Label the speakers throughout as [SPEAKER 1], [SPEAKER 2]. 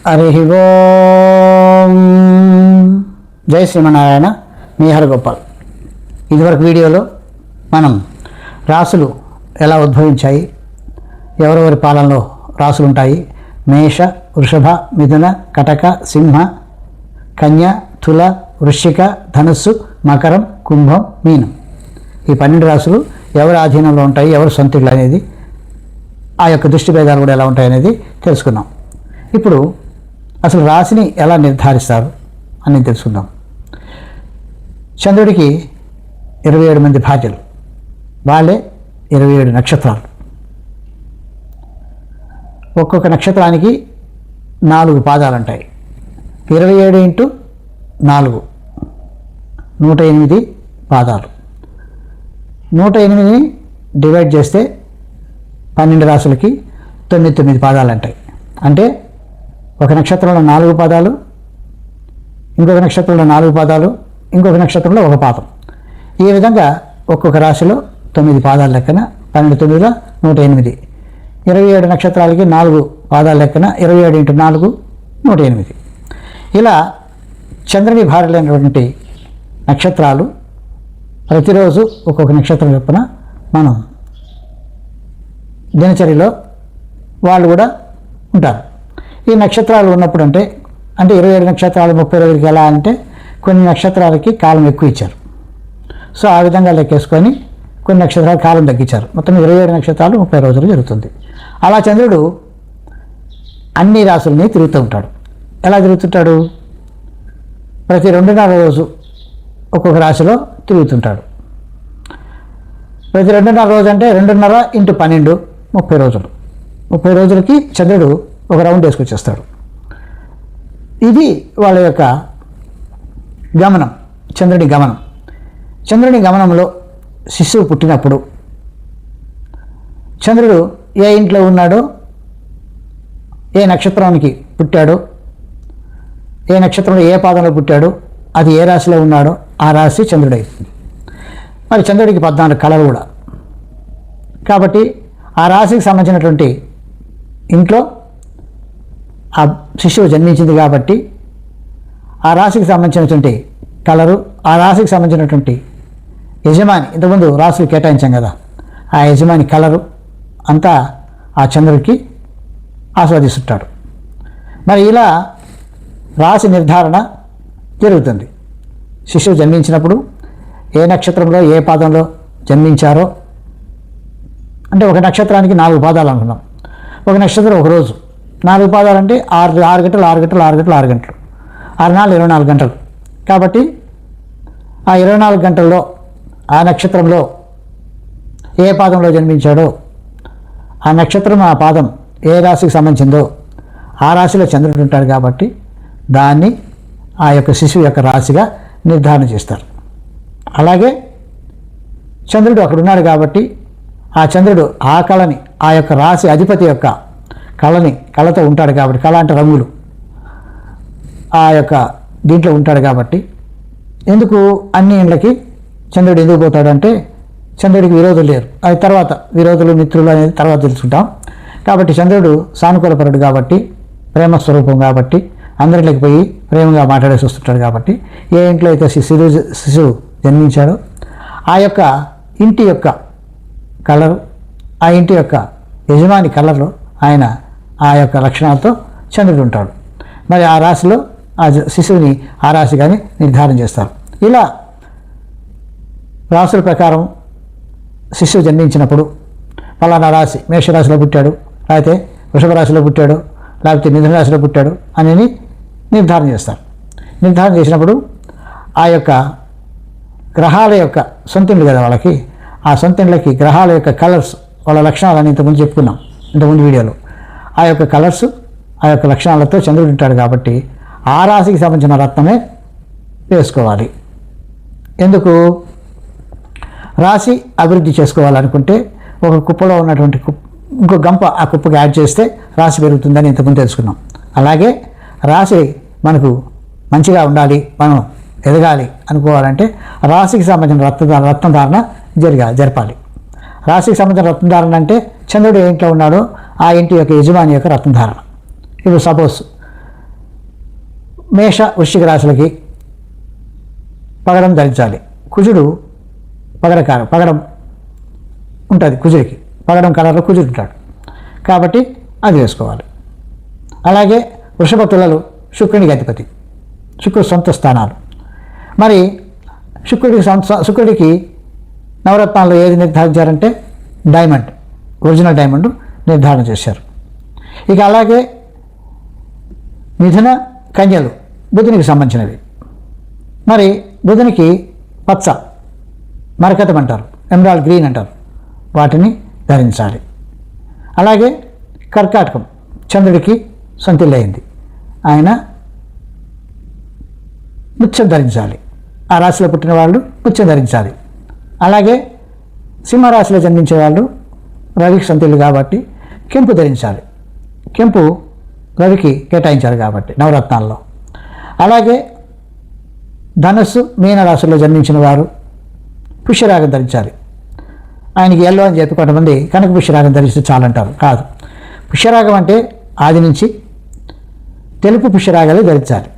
[SPEAKER 1] హరి ఓం. జై శ్రీమన్నారాయణ. మీ హరగోపాల్. ఇదివరకు వీడియోలో మనం రాసులు ఎలా ఉద్భవించాయి, ఎవరెవరి పాలనలో రాసులు ఉంటాయి, మేష, వృషభ, మిథున, కటక, సింహ, కన్య, తుల, వృశ్చిక, ధనుస్సు, మకరం, కుంభం, మీనం, ఈ 12 రాసులు ఎవరి ఆధీనంలో ఉంటాయి, ఎవరు సొంతిళ్ళు అనేది, ఆ యొక్క దృష్టి భేదాలు కూడా ఎలా ఉంటాయి అనేది తెలుసుకున్నాం. ఇప్పుడు అసలు రాశిని ఎలా నిర్ధారిస్తారు అని తెలుసుకుందాం. చంద్రుడికి 27 మంది భార్యలు, వాళ్ళే 27 నక్షత్రాలు. ఒక్కొక్క నక్షత్రానికి 4 పాదాలు ఉంటాయి. 27 × 4 108 పాదాలు. 108ని డివైడ్ చేస్తే 12 రాసులకి 9 పాదాలు అంటాయి. అంటే ఒక నక్షత్రంలో 4 పాదాలు, ఇంకొక నక్షత్రంలో 4 పాదాలు, ఇంకొక నక్షత్రంలో 1 పాదం. ఈ విధంగా ఒక్కొక్క రాశిలో 9 పాదాల లెక్కన 12 9 108. 27 నక్షత్రాలకి 4 పాదాల లెక్కన 27 × 4 108. ఇలా చంద్రుని భార్యలైనటువంటి నక్షత్రాలు ప్రతిరోజు ఒక్కొక్క నక్షత్రం చొప్పున మనం దినచర్యలో వాళ్ళు కూడా ఉంటారు. ఈ నక్షత్రాలు ఉన్నప్పుడు అంటే 27 నక్షత్రాలు 30 రోజులకి ఎలా అంటే కొన్ని నక్షత్రాలకి కాలం ఎక్కువ ఇచ్చారు. సో ఆ విధంగా లెక్కేసుకొని కొన్ని నక్షత్రాలు కాలం తగ్గించారు. మొత్తం 27 నక్షత్రాలు 30 రోజులు జరుగుతుంది. అలా చంద్రుడు అన్ని రాసుల్ని తిరుగుతూ ఉంటాడు. ఎలా తిరుగుతుంటాడు? ప్రతి 2.5 రోజు ఒక్కొక్క రాశిలో తిరుగుతుంటాడు. ప్రతి 2.5 రోజు అంటే 2.5 × 12 30 రోజులు. 30 రోజులకి చంద్రుడు ఒక రౌండ్ వేసుకొచ్చేస్తాడు. ఇది వాళ్ళ యొక్క గమనం, చంద్రుడి గమనం. చంద్రుడి గమనంలో శిశువు పుట్టినప్పుడు చంద్రుడు ఏ ఇంట్లో ఉన్నాడో, ఏ నక్షత్రానికి పుట్టాడో, ఏ నక్షత్రంలో ఏ పాదంలో పుట్టాడో, అది ఏ రాశిలో ఉన్నాడో ఆ రాశి చంద్రుడు అవుతుంది. మరి చంద్రుడికి 14 కళలు కూడా. కాబట్టి ఆ రాశికి సంబంధించినటువంటి ఇంట్లో ఆ శిశువు జన్మించింది కాబట్టి ఆ రాశికి సంబంధించినటువంటి కలరు, ఆ రాశికి సంబంధించినటువంటి యజమాని, ఇంతకుముందు రాశులు కేటాయించాం కదా, ఆ యజమాని కలరు అంతా ఆ చంద్రుడికి ఆస్వాదిస్తుంటాడు. మరి ఇలా రాశి నిర్ధారణ జరుగుతుంది. శిశువు జన్మించినప్పుడు ఏ నక్షత్రంలో ఏ పాదంలో జన్మించారో, అంటే ఒక నక్షత్రానికి 4 పాదాలు అనుకున్నాం. ఒక నక్షత్రం ఒక రోజు 4 పాదాలు అంటే 6 గంటలు 6 గంటలు 6 గంటలు 6 గంటలు 6 4 24 గంటలు. కాబట్టి ఆ 24 గంటల్లో ఆ నక్షత్రంలో ఏ పాదంలో జన్మించాడో, ఆ నక్షత్రం ఆ పాదం ఏ రాశికి సంబంధించిందో ఆ రాశిలో చంద్రుడు ఉంటాడు. కాబట్టి దాన్ని ఆ యొక్క శిశువు యొక్క రాశిగా నిర్ధారణ చేస్తారు. అలాగే చంద్రుడు అక్కడ ఉన్నాడు కాబట్టి ఆ చంద్రుడు ఆ కళని, ఆ యొక్క రాశి అధిపతి యొక్క కళతో ఉంటాడు కాబట్టి, కళ అంటే రంగులు, ఆ యొక్క దీంట్లో ఉంటాడు కాబట్టి, ఎందుకు అన్ని ఇండ్లకి చంద్రుడు ఎందుకు పోతాడంటే చంద్రుడికి విరోధులు లేరు. అది తర్వాత విరోధులు మిత్రులు అనేది తర్వాత తెలుసుకుంటాం. కాబట్టి చంద్రుడు సానుకూలపరుడు కాబట్టి, ప్రేమ స్వరూపం కాబట్టి అందరిలోకి పోయి ప్రేమగా మాట్లాడేసి వస్తుంటాడు. కాబట్టి ఏ ఇంట్లో అయితే శిశువు జన్మించాడో ఆ యొక్క ఇంటి యొక్క కలరు, ఆ ఇంటి యొక్క యజమాని కలర్లో ఆయన ఆ యొక్క లక్షణాలతో చంద్రుడు ఉంటాడు. మరి ఆ రాశిలో ఆ శిశువుని ఆ రాశిగానే నిర్ధారణ చేస్తారు. ఇలా రాశుల ప్రకారం శిశువు జన్మించినప్పుడు పలానా రాశి మేషరాశిలో పుట్టాడు, లేకపోతే వృషభ రాశిలో పుట్టాడు, లేకపోతే మిథున రాశిలో పుట్టాడు అని నిర్ధారణ చేస్తారు. నిర్ధారణ చేసినప్పుడు ఆ యొక్క గ్రహాల యొక్క సొంతిండ్లు కదా వాళ్ళకి, ఆ సొంతిండ్లకి గ్రహాల యొక్క కలర్స్, వాళ్ళ లక్షణాలని ఇంతకుముందు చెప్పుకున్నాం ఇంతకుముందు వీడియోలో. ఆ యొక్క కలర్స్, ఆ యొక్క లక్షణాలతో చంద్రుడు ఉంటాడు కాబట్టి ఆ రాశికి సంబంధించిన రత్నమే వేసుకోవాలి. ఎందుకు? రాశి అభివృద్ధి చేసుకోవాలనుకుంటే ఒక కుప్పలో ఉన్నటువంటి ఇంకో గంప ఆ కుప్పకి యాడ్ చేస్తే రాశి పెరుగుతుందని ఇంతకుముందు తెలుసుకున్నాం. అలాగే రాశి మనకు మంచిగా ఉండాలి, మనం ఎదగాలి అనుకోవాలంటే రాశికి సంబంధించిన రత్నధారణ జరపాలి. రాశికి సంబంధించిన రత్నధారణ అంటే చంద్రుడు ఏ ఇంట్లో ఉన్నాడో ఆ ఇంటి యొక్క యజమాని యొక్క రత్నధారణ. ఇప్పుడు సపోజ్ మేష వృశ్చిక రాశులకి పగడం ధరించాలి. కుజుడు పగడం ఉంటుంది కుజుడికి, పగడం కలర్లో కుజుడు ఉంటాడు కాబట్టి అది వేసుకోవాలి. అలాగే వృషభ తులలు శుక్రునికి అధిపతి, శుక్రుడు సొంత స్థానాలు. మరి శుక్రుడికి నవరత్నాల్లో ఏది నిర్ధారించారంటే డైమండ్, ఒరిజినల్ డైమండ్ నిర్ధారణ చేశారు. ఇక అలాగే మిథున కన్యలు బుధునికి సంబంధించినవి. మరి బుధునికి పచ్చ మరకతం అంటారు, ఎమరాల్డ్ గ్రీన్ అంటారు, వాటిని ధరించాలి. అలాగే కర్కాటకం చంద్రుడికి సొంతిల్లయింది, ఆయన ముత్యం ధరించాలి. ఆ రాశిలో పుట్టిన వాళ్ళు ముత్యం ధరించాలి. అలాగే సింహరాశిలో జన్మించే వాళ్ళు రవికి సొంతిల్లు కాబట్టి కెంపు ధరించాలి. కెంపు రవికి కేటాయించారు కాబట్టి నవరత్నాల్లో. అలాగే ధనస్సు మీన రాశుల్లో జన్మించిన వారు పుష్యరాగం ధరించాలి. ఆయనకి ఎల్లో అని చెప్పి కొంతమంది కనక పుష్యరాగం ధరిస్తే చాలంటారు. కాదు, పుష్యరాగం అంటే ఆది నుంచి తెలుపు పుష్యరాగాలు ధరించాలి.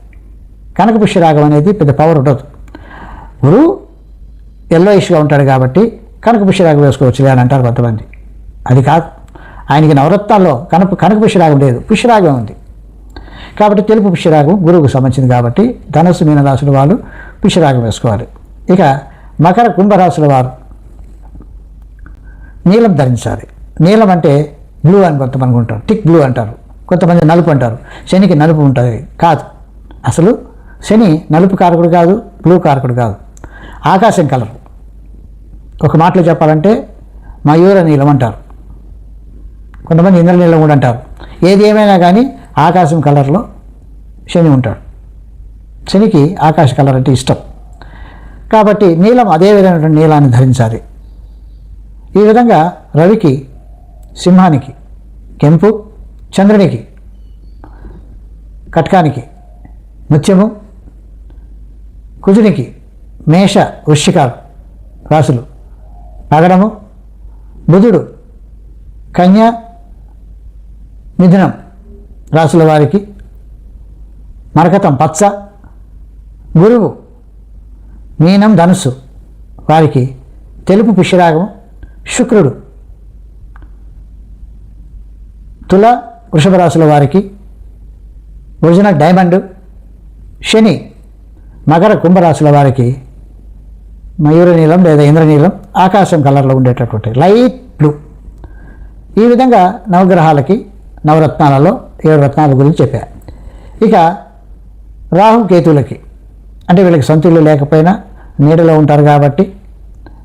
[SPEAKER 1] కనక పుష్యరాగం అనేది పెద్ద పవర్ ఉండదు. గురువు ఎల్లోయిష్గా ఉంటాడు కాబట్టి కనక పుష్యరాగం వేసుకోవచ్చులే అని అంటారు కొంతమంది. అది కాదు, ఆయనకి నవరత్నాల్లో కనక పుష్యరాగం లేదు, పుష్యరాగం ఉంది కాబట్టి తెలుపు పుష్యరాగం గురువుకు సంబంధించింది కాబట్టి ధనస్సు మీన రాశుల వాళ్ళు పుష్యరాగం వేసుకోవాలి. ఇక మకర కుంభరాశుల వారు నీలం ధరించాలి. నీలం అంటే బ్లూ అని కొంతమంది ఉంటారు, టిక్ బ్లూ అంటారు, కొంతమంది నలుపు అంటారు. శనికి నలుపు ఉంటుంది, కాదు. అసలు శని నలుపు కారకుడు కాదు, బ్లూ కారకుడు కాదు, ఆకాశం కలర్. ఒక మాటలో చెప్పాలంటే మయూర నీలం అంటారు, కొంతమంది ఇంద్రనీలం కూడా అంటారు. ఏది ఏమైనా కానీ ఆకాశం కలర్లో శని ఉంటాడు. శనికి ఆకాశ కలర్ అంటే ఇష్టం కాబట్టి నీలం అదే విధమైనటువంటి నీలాన్ని ధరించాలి. ఈ విధంగా రవికి సింహానికి కెంపు, చంద్రునికి కట్కానికి ముత్యము, కుజునికి మేష వృశ్చికాలు రాశులు పగడము, బుధుడు కన్య మిథునం రాశుల వారికి మరకతం పచ్చ, గురువు మీనం ధనుస్సు వారికి తెలుపు పుష్యరాగం, శుక్రుడు తుల వృషభ రాశుల వారికి ఒరిజినల్ డైమండ్, శని మకర కుంభరాశుల వారికి మయూర నీలం లేదా ఇంద్రనీలం ఆకాశం కలర్లో ఉండేటటువంటి లైట్ బ్లూ. ఈ విధంగా నవగ్రహాలకి నవరత్నాలలో 7 రత్నాల గురించి చెప్పారు. ఇక రాహు కేతువులకి అంటే వీళ్ళకి సొంతిల్లు లేకపోయినా నీడలో ఉంటారు కాబట్టి,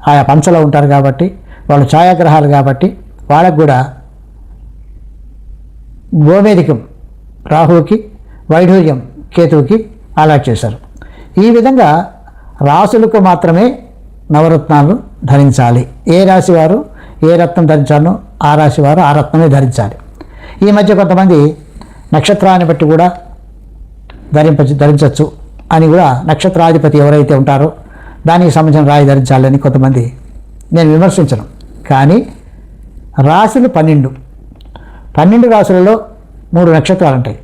[SPEAKER 1] ఆయా పంచలో ఉంటారు కాబట్టి, వాళ్ళు ఛాయాగ్రహాలు కాబట్టి వాళ్ళకు కూడా గోమేధికం రాహువుకి, వైఢూర్యం కేతువుకి అలాట్ చేశారు. ఈ విధంగా రాశులకు మాత్రమే నవరత్నాలు ధరించాలి. ఏ రాశి వారు ఏ రత్నం ధరించాలో ఆ రాశి వారు ఆ రత్నమే ధరించాలి. ఈ మధ్య కొంతమంది నక్షత్రాన్ని బట్టి కూడా ధరించవచ్చు అని కూడా, నక్షత్రాధిపతి ఎవరైతే ఉంటారో దానికి సంబంధించిన రాయి ధరించాలని కొంతమంది, నేను విమర్శించను. కానీ రాశులు 12 రాశులలో 3 నక్షత్రాలు ఉంటాయి.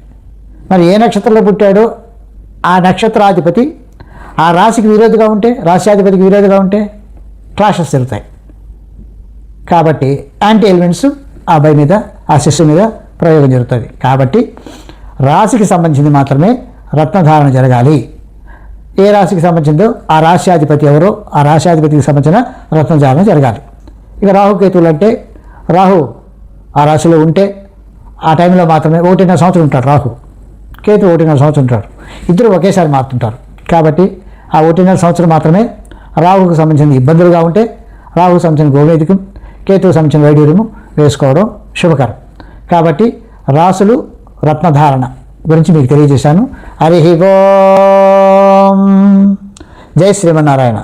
[SPEAKER 1] మరి ఏ నక్షత్రంలో పుట్టాడో ఆ నక్షత్రాధిపతి ఆ రాశికి విరోధిగా ఉంటే, రాశ్యాధిపతికి విరోధిగా ఉంటే క్లాషెస్ జరుగుతాయి. కాబట్టి యాంటీ ఎలిమెంట్స్ ఆ అబ్బాయి మీద, ఆ శిష్యు మీద ప్రయోగం జరుగుతుంది. కాబట్టి రాశికి సంబంధించింది మాత్రమే రత్నధారణ జరగాలి. ఏ రాశికి సంబంధించిందో ఆ రాశ్యాధిపతి ఎవరో ఆ రాశ్యాధిపతికి సంబంధించిన రత్నధారణ జరగాలి. ఇక రాహుకేతువులు అంటే రాహు ఆ రాశిలో ఉంటే ఆ టైంలో మాత్రమే 1.5 సంవత్సరం ఉంటాడు రాహు, కేతు 1.5 సంవత్సరం ఉంటాడు, ఇద్దరు ఒకేసారి మారుతుంటారు. కాబట్టి ఆ 1.5 సంవత్సరం మాత్రమే రాహుకు సంబంధించిన ఇబ్బందులుగా ఉంటే రాహుకు సంబంధించిన గోమేధికం, కేతువుకు సంబంధించిన వైడూర్యము వేసుకోవడం శుభకరం. కాబట్టి రాసులు రత్నధారణ గురించి మీకు తెలియజేశాను. హరి ఓం. జై శ్రీమన్నారాయణ.